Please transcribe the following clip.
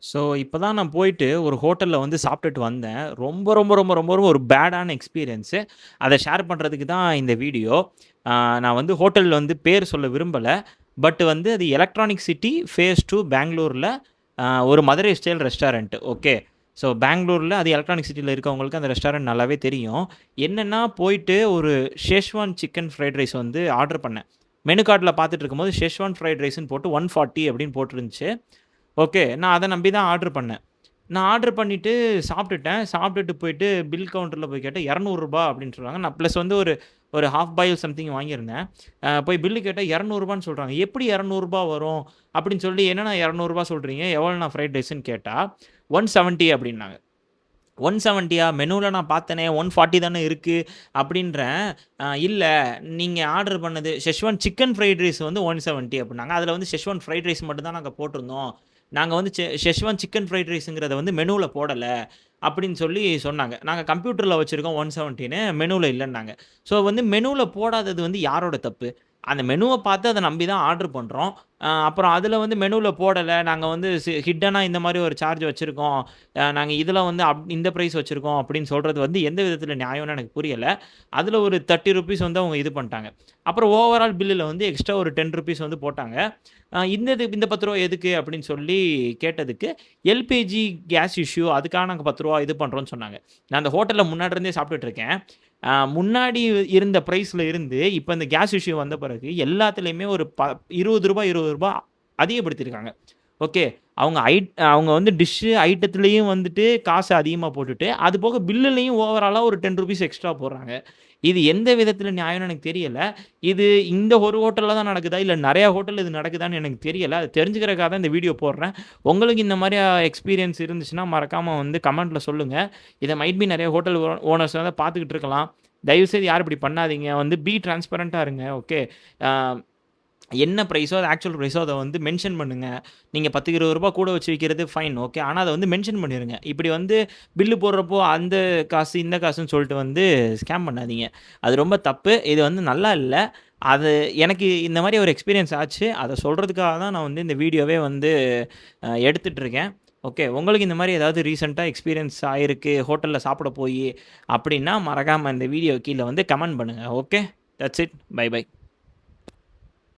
So, இப்ப தான் நான் போயிட்டு ஒரு ஹோட்டல்ல வந்து சாப்பிட்டுட்டு வந்தேன். ரொம்ப, ரொம்ப, ரொம்ப, ரொம்ப ரொம்ப ஒரு பேடான எக்ஸ்பீரியன்ஸு. அத ஷேர் பண்றதுக்கு தான் இந்த வீடியோ. ஆ நான் வந்து ஹோட்டல் வந்து பேர் சொல்ல விரும்பல. பட் வந்து அது எலக்ட்ரானிக் சிட்டி ஃபேஸ் 2 பெங்களூர்ல ஒரு Madurai style restaurant. Okay. So, பெங்களூர்ல அது எலக்ட்ரானிக் சிட்டில இருக்கவங்களுக்கு அந்த ரெஸ்டாரண்ட் நல்லாவே தெரியும். என்னன்னா போயிட்டு ஒரு ஷேஸ்வான் சிக்கன் ஃப்ரைட் ரைஸ் வந்து ஆர்டர் பண்ணேன். மெனு கார்ட்ல பார்த்துட்டு இருக்கும்போது ஷேஸ்வான் ஃப்ரைட் ரைஸ்ன்னு போட்டு 140 அப்படின்னு போட்டிருந்துச்சு. ஓகே. நான் அத நம்பி தான் ஆர்டர் பண்ணேன். நான் ஆர்டர் பண்ணிட்டு சாப்பிட்டுட்டேன். சாப்பிட்டுட்டு போயிட்டு பில் கவுண்டர்ல போய் கேட்டா ரூ. 200 அப்படின்னு சொல்றாங்க. நான் பிளஸ் வந்து ஒரு ஒரு ஹால்ஃப் பாயில் சம்திங் வாங்கியிருந்தேன். போய் பில் கேட்டா ரூ. 200 சொல்றாங்க. எப்படி ரூ. 200 வரும்? அப்படின்னு சொல்லி என்னண்ணா ரூ. 200 சொல்றீங்க? எவ்வளோண்ணா ஃப்ரைட் ரைஸ்ன்னு கேட்டா, 170 அப்படின்னாங்க. 170யா மெனுல நான் பார்த்தேனே 140 தானே இருக்கு அப்படின்றேன். இல்ல நீங்க ஆர்டர் பண்ணது ஷெஸ்வான் சிக்கன் ஃப்ரைட் ரைஸ் வந்து 170 அப்படின்னாங்க. அதில வந்து ஷெஸ்வான் ஃப்ரைட் ரைஸ் மட்டும் தான் நாங்க போட்டிருந்தோம். நாங்க வந்து ஷெஸ்வான் சிக்கன் ஃப்ரைட் ரைஸ்ங்கிறத வந்து மெனுல போடல அப்படின்னு சொல்லி சொன்னாங்க. நாங்க கம்ப்யூட்டர்ல வச்சிருக்கோம் 170ன்னு மெனுல இல்லன்னாங்க. ஸோ வந்து மெனுல போடாதது வந்து யாரோட தப்பு? அந்த மெனுவ பார்த்து அத நம்பி தான் ஆர்டர் பண்றோம். அப்புறம் அதில வந்து மெனுல போடல. நாங்க வந்து ஹிட்டனா இந்த மாரி ஒரு சார்ஜ் வச்சிருக்கோம். நாங்க இதில வந்து இந்த பிரைஸ் வச்சிருக்கோம் அப்படின்னு சொல்றது வந்து எந்த விதத்தில நியாயம்னு எனக்கு புரியல. அதில ஒரு ₹30 வந்து அவங்க இது பண்ணிட்டாங்க. அப்புறம் ஓவரால் பில்லுல வந்து எக்ஸ்ட்ரா ஒரு ₹10 வந்து போட்டாங்க. இந்த ₹10 எதுக்கு அப்படின்னு சொல்லி கேட்டதுக்கு, எல்பிஜி கேஸ் இஷ்யூ அதுக்காக நாங்க ₹10 இது பண்றோம்னு சொன்னாங்க. நான் அந்த ஹோட்டல்ல முன்னாடி இருந்தே சாப்பிட்டுட்டு இருக்கேன். முன்னாடி இருந்த பிரைஸ்ல இருந்து இப்ப இந்த கேஸ் இஷ்யூ வந்த பிறகு எல்லாத்துலயுமே ஒரு ₹20 ₹20 அதிகப்படுத்தியிருக்காங்க. ஓகே. அவங்க வந்து ஐட்டத்திலயும் வந்துட்டு காசு அதிகமா போட்டுட்டு, அது போக பில்லுலயும் ஓவராலா ஒரு ₹10 எக்ஸ்ட்ரா போடுறாங்க. இது எந்த விதத்தில நியாயம்னு எனக்கு தெரியல. இது இந்த ஒரு ஹோட்டல்ல தான் நடக்குதா? இல்ல நெறைய ஹோட்டல்ல இது நடக்குதான்னு எனக்கு தெரியல. அது தெரிஞ்சுக்கிறதுக்காக தான் இந்த வீடியோ போடுறேன். உங்களுக்கு இந்த மாரி எக்ஸ்பீரியன்ஸ் இருந்துச்சுன்னா, மறக்காம வந்து கமெண்ட்ல சொல்லுங்க. இத மைட் பி நெறைய ஹோட்டல் ஓனர்ஸ் வந்து பார்த்துக்கிட்டு இருக்கலாம். தயவுசெய்து யாரும் இப்படி பண்ணாதீங்க. வந்து பி டிரான்ஸ்பரன்ட்டா இருங்க. ஓகே. அ என்ன பிரைஸோ, அது ஆக்சுவல் பிரைஸோ அத வந்து மென்ஷன் பண்ணுங்க. நீங்க ரூ. 10, ரூ. 20 கூட வச்சு விக்கிறது ஃபைன். ஓகே. ஆனா அத வந்து மென்ஷன் பண்ணிருங்க. இப்படி வந்து பில்லு போடுறப்போ அந்த காசு, இந்த காசுன்னு சொல்லிட்டு வந்து ஸ்கேம் பண்ணாதீங்க. அது ரொம்ப தப்பு. இது வந்து நல்லா இல்ல. அது எனக்கு இந்த மாரி ஒரு எக்ஸ்பீரியன்ஸ் ஆச்சு. அத சொல்றதுக்காக தான் நான் வந்து இந்த வீடியோவே வந்து எடுத்துட்டு இருக்கேன். ஓகே. உங்களுக்கு இந்த மாரி ஏதாவது ரீசென்ட்டா எக்ஸ்பீரியன்ஸ் ஆயிருக்கு, ஹோட்டல்ல சாப்பிட போயி அப்படின்னா, மறக்காம இந்த வீடியோ கீழ வந்து கமெண்ட் பண்ணுங்க. Okay. That's it. Bye by.